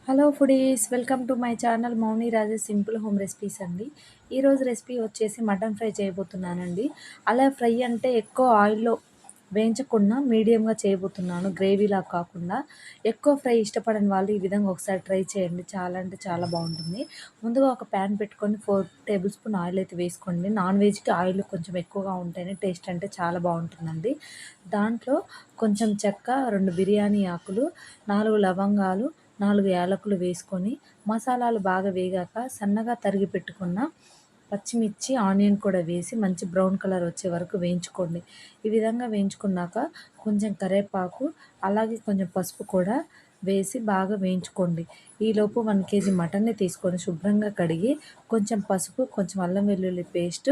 Hello foodies, welcome to my channel Mouni Rajesh simple home recipes అండి. ఈరోజు recipe వచ్చేసి mutton fry చేయబోతున్నానండి. అలా fry అంటే ఎక్కువ ఆయిల్లో వేయించకుండా మీడియంగా చేయబోతున్నాను, గ్రేవీలా కాకుండా. ఎక్కువ ఫ్రై ఇష్టపడని వాళ్ళు ఈ విధంగా ఒకసారి ట్రై చేయండి, చాలా అంటే చాలా బాగుంటుంది. ముందుగా ఒక ప్యాన్ పెట్టుకొని 4 టేబుల్ స్పూన్ ఆయిల్ అయితే వేసుకోండి. నాన్ వెజ్కి ఆయిల్ కొంచెం ఎక్కువగా ఉంటేనే టేస్ట్ అంటే చాలా బాగుంటుందండి. దాంట్లో కొంచెం చెక్క, 2 బిర్యానీ ఆకులు, 4 లవంగాలు, 4 యాలకులు వేసుకొని మసాలాలు బాగా వేగాక సన్నగా తరిగి పెట్టుకున్న పచ్చిమిర్చి, ఆనియన్ కూడా వేసి మంచి బ్రౌన్ కలర్ వచ్చే వరకు వేయించుకోండి. ఈ విధంగా వేయించుకున్నాక కొంచెం కరివేపాకు, అలాగే కొంచెం పసుపు కూడా వేసి బాగా వేయించుకోండి. ఈలోపు 1 కేజీ మటన్ని తీసుకొని శుభ్రంగా కడిగి కొంచెం పసుపు, కొంచెం అల్లం వెల్లుల్లి పేస్ట్,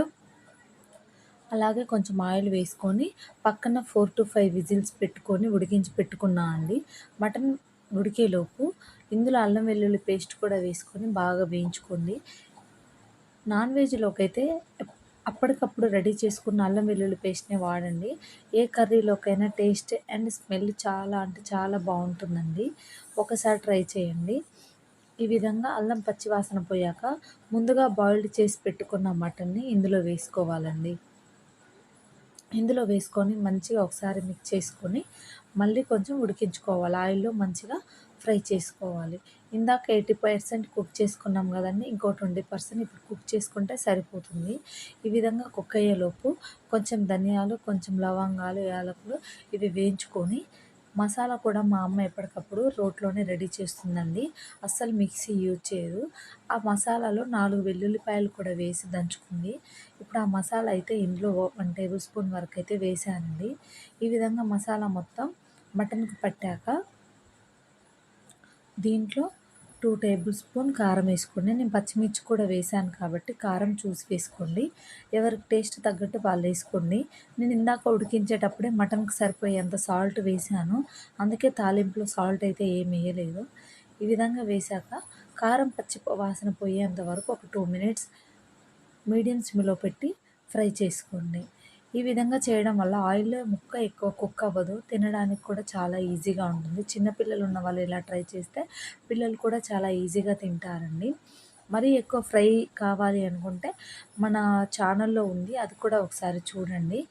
అలాగే కొంచెం ఆయిల్ వేసుకొని పక్కన 4 to 5 విజిల్స్ పెట్టుకొని ఉడికించి పెట్టుకున్నా అండి. మటన్ ఉడికేలోపు ఇందులో అల్లం వెల్లుల్లి పేస్ట్ కూడా వేసుకొని బాగా వేయించుకోండి. నాన్ వెజ్లోకైతే అప్పటికప్పుడు రెడీ చేసుకున్న అల్లం వెల్లుల్లి పేస్ట్నే వాడండి. ఏ కర్రీలోకైనా టేస్ట్ అండ్ స్మెల్ చాలా అంటే చాలా బాగుంటుందండి. ఒకసారి ట్రై చేయండి. ఈ విధంగా అల్లం పచ్చివాసన పోయాక ముందుగా బాయిల్డ్ చేసి పెట్టుకున్న మటన్ని ఇందులో వేసుకోవాలండి. ఇందులో వేసుకొని మంచిగా ఒకసారి మిక్స్ చేసుకొని మళ్ళీ కొంచెం ఉడికించుకోవాలి. ఆయిల్లో మంచిగా ఫ్రై చేసుకోవాలి. ఇందాక 80% కుక్ చేసుకున్నాం కదండి, ఇంకో 20% ఇప్పుడు కుక్ చేసుకుంటే సరిపోతుంది. ఈ విధంగా కుక్ అయ్యేలోపు కొంచెం ధనియాలు, కొంచెం లవంగాలు, యాలకులు ఇవి వేయించుకొని, మసాలా కూడా మా అమ్మ ఎప్పటికప్పుడు రోట్లోనే రెడీ చేస్తుందండి, అస్సలు మిక్సీ యూజ్ చేయదు. ఆ మసాలాలో 4 వెల్లుల్లిపాయలు కూడా వేసి దంచుకుంది. ఇప్పుడు ఆ మసాలా అయితే ఇందులో 1 టేబుల్ స్పూన్ వరకు అయితే వేసానండి. ఈ విధంగా మసాలా మొత్తం మటన్కి పట్టాక దీంట్లో 2 టేబుల్ స్పూన్ కారం వేసుకోండి. నేను పచ్చిమిర్చి కూడా వేసాను కాబట్టి కారం చూసి వేసుకోండి. ఎవరికి టేస్ట్ తగ్గట్టు వాళ్ళు వేసుకోండి. నేను ఇందాక ఉడికించేటప్పుడే మటన్కి సరిపోయేంత సాల్ట్ వేసాను, అందుకే తాలింపులో సాల్ట్ అయితే ఏమి వేయలేదు. ఈ విధంగా వేశాక కారం పచ్చి వాసన పోయేంత వరకు ఒక 2 మినిట్స్ మీడియం సిమ్లో పెట్టి ఫ్రై చేసుకోండి. ఈ విధంగా చేయడం వల్ల ఆయిల్లో ముక్క ఎక్కువ కుక్ అవ్వదు, తినడానికి కూడా చాలా ఈజీగా ఉంటుంది. చిన్నపిల్లలు ఉన్న వాళ్ళు ఇలా ట్రై చేస్తే పిల్లలు కూడా చాలా ఈజీగా తింటారండి. మరీ ఎక్కువ ఫ్రై కావాలి అనుకుంటే మన ఛానల్లో ఉంది, అది కూడా ఒకసారి చూడండి.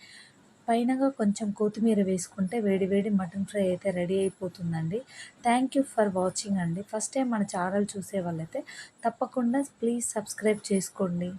పైనగా కొంచెం కొత్తిమీర వేసుకుంటే వేడి వేడి మటన్ ఫ్రై అయితే రెడీ అయిపోతుందండి. థ్యాంక్ యూ ఫర్ వాచింగ్ అండి. ఫస్ట్ టైం మన ఛానల్ చూసే వాళ్ళైతే తప్పకుండా ప్లీజ్ సబ్స్క్రైబ్ చేసుకోండి.